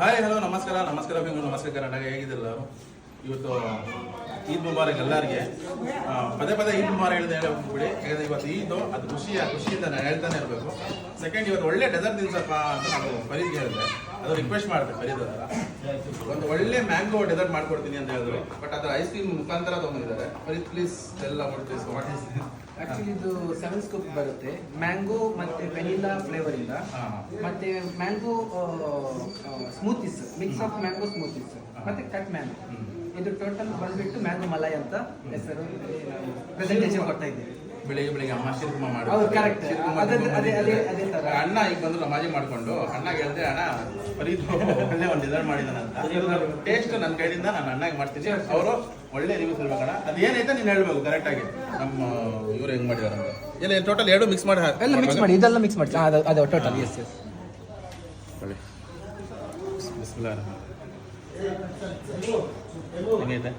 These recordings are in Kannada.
ಹಾಯ್ ಹಲೋ ನಮಸ್ಕಾರ ಬೆಂಗಳೂರು, ನಮಸ್ಕಾರ ಕರ್ನಾಟಕ. ಹೇಗಿದ್ದಿಲ್ಲ ಇವತ್ತು ಈದ್ ಮುಬಾರಕ್ ಎಲ್ಲರಿಗೆ. ಪದೇ ಈದ್ ಮುಬಾರಕ್ ಹೇಳಿದೆ ಹೇಳಬಿಡಿ. ಯಾಕಂದ್ರೆ ಇವತ್ತು ಈದು ಅದು ಖುಷಿಯಿಂದ ನಾನು ಹೇಳ್ತಾನೆ ಇರಬೇಕು. ಸೆಕೆಂಡ್, ಇವತ್ತು ಒಳ್ಳೆ ಡೆಸರ್ಟ್ ತಿನ್ಸಪ್ಪ ಅಂತ ನಾನು ಫರೀದ್ಗೆ ಹೇಳಿದೆ. ಅದು ರಿಕ್ವೆಸ್ಟ್ ಮಾಡಿದೆ ಫರೀದ್ ಅವರ, ಒಂದು ಒಳ್ಳೆ ಮ್ಯಾಂಗೋ ಡೆಸರ್ಟ್ ಮಾಡ್ಕೊಡ್ತೀನಿ ಅಂತ ಹೇಳಿದ್ರು. ಬಟ್ ಅದರ ಐಸ್ ಕ್ರೀಮ್ ಮುಖಾಂತರ ತೊಗೊಂಡಿದ್ದಾರೆ. ಫರೀದ್ ಪ್ಲೀಸ್ ಎಲ್ಲ ಆಕ್ಚುಲಿ ಇದು 7 ಸ್ಕೂಪ್ ಬರುತ್ತೆ. ಮ್ಯಾಂಗೋ ಮತ್ತೆ ವೆನಿಲಾ ಫ್ಲೇವರ್ ಇಂದ, ಮತ್ತೆ ಮ್ಯಾಂಗೋ ಸ್ಮೂತೀಸ್, ಮಿಕ್ಸ್ ಆಫ್ ಮ್ಯಾಂಗೋ ಸ್ಮೂತೀಸ್ ಮತ್ತೆ ಕಟ್ ಮ್ಯಾಂಗೋ. ಇದು ಟೋಟಲ್ ಬಂದ್ಬಿಟ್ಟು ಮ್ಯಾಂಗೋ ಮಲೈ ಅಂತ ಹೆಸರು ಪ್ರೆಸೆಂಟೇಷನ್ ಕೊಡ್ತಾ ಇದ್ದೀವಿ. ಬೆಳಿಗ್ಗೆ ಅಮ್ಮ ಶಿರ್ಕುಮ ಮಾಡಿ ಅದೇ ತರ ಅಣ್ಣ ಈಗ ಬಂದು ನಮಾಜಿ ಮಾಡ್ಕೊಂಡು ಅಣ್ಣಗೆ ಹೇಳ್ದೆ, ಅಣ್ಣ ಫರೀದ್ ಒಳ್ಳೆ ಒಂದು ಡಿಸೈನ್ ಮಾಡಿದಾನಂತ. ಟೇಸ್ಟ್ ನನ್ನ ಕೈಯಿಂದ ನಾನು ಅಣ್ಣಗೆ ಮಾಡ್ತೀನಿ. ಅವರು ಒಳ್ಳೆ ರಿವ್ಯೂ ಹೇಳ್ಬೇಕಣ್ಣ. ಅದು ಏನೈತೆ ನೀನು ಹೇಳ್ಬೇಕು ಕರೆಕ್ಟಾಗಿ. ನಮ್ಮ ಇವ್ರು ಹೆಂಗ್ ಮಾಡಿದಾರೆ ಅಂತ ಏನು ಟೋಟಲ್ ಎರಡು ಮಿಕ್ಸ್ ಮಾಡಿ ಎಲ್ಲ ಮಿಕ್ಸ್ ಮಾಡಿ, ಇದೆಲ್ಲ ಮಿಕ್ಸ್ ಮಾಡಿ. ಅದು ಟೋಟಲ್ ಎಸ್ ಬಿಸ್ಮಿಲ್ಲಾಹ್. ಹೆಂಗೈತೆ?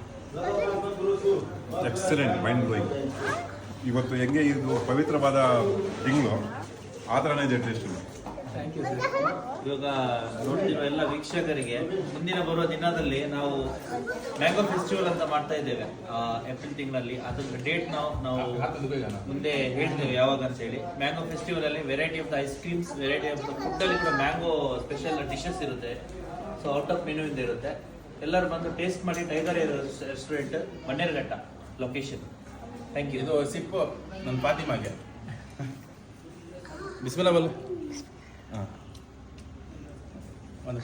Excellent, mind blowing. ಇವತ್ತು ಹೆಂಗೆ ಇದು ಪವಿತ್ರವಾದ ತಿಂಗಳು ಆ ಥರನೇ ಇದೆ ಟೇಸ್ಟ್. Thank you sir. ಇವಾಗ ನೋಡ್ತಿರೋ ಎಲ್ಲ ವೀಕ್ಷಕರಿಗೆ ಮುಂದಿನ ಬರುವ ದಿನದಲ್ಲಿ ನಾವು ಮ್ಯಾಂಗೋ ಫೆಸ್ಟಿವಲ್ ಅಂತ ಮಾಡ್ತಾ ಇದ್ದೇವೆ ಏಪ್ರಿಲ್ ತಿಂಗಳಲ್ಲಿ. ಅದ್ರ ಡೇಟ್ ನಾವು ಮುಂದೆ ಹೇಳ್ತೇವೆ ಯಾವಾಗ ಅಂತ ಹೇಳಿ. ಮ್ಯಾಂಗೋ ಫೆಸ್ಟಿವಲ್ ಅಲ್ಲಿ variety of the ice creams, variety of the food ಅಲ್ಲಿ ಕೂಡ ಮ್ಯಾಂಗೋ ಸ್ಪೆಷಲ್ ಡಿಶಸ್ ಇರುತ್ತೆ. ಸೊ ಔಟ್ ಆಫ್ ಮೆನು ಇಂದ ಇರುತ್ತೆ. ಎಲ್ಲರೂ ಬಂದು ಟೇಸ್ಟ್ ಮಾಡಿ. Tiger restaurant, Bannerghatta location. Thank you. ಇದು ಸಿಪ್ಪು ನನ್ನ ಫಾತಿಮಾಗೆ. ಬಿಸ್ಮಿಲ್ಲಾ ಬಲ್ಲು. ಹಾಂ, ಒಂದು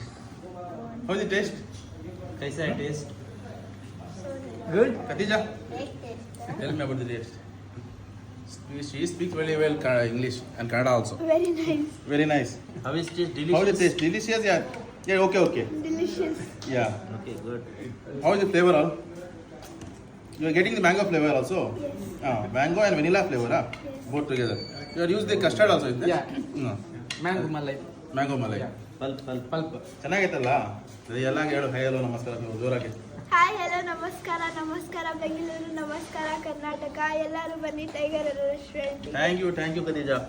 ಹೌದು ಟೇಸ್ಟ್ ಕೈಸಾ है taste? Good. Khadija, tell me about the taste. She speaks very well English and Kannada also. Very nice. Very nice. How is it? How Delicious. is the taste? Delicious? Yeah, okay. Delicious. Yeah. Okay, good. How is the flavor all? You are getting the mango flavor also? Yes. Mango and vanilla flavor, Yes. both together. You are using the custard also, is that? Yeah. No. Mango malai Mango malai. Pulp. Pulp. ಚೆನ್ನಾಗೈತಲ್ಲ? ಎಲ್ಲ ಹೇಳು. ಹೈ ಹಲೋ ನಮಸ್ಕಾರ ನೀವು ಜೋರಾಗಿ. ಹಾಯ್ ಹಲೋ ನಮಸ್ಕಾರ ಬೆಂಗಳೂರು, ನಮಸ್ಕಾರ ಕರ್ನಾಟಕ. ಎಲ್ಲರೂ ಬನ್ನಿ tiger restaurant. Thank you Khadija.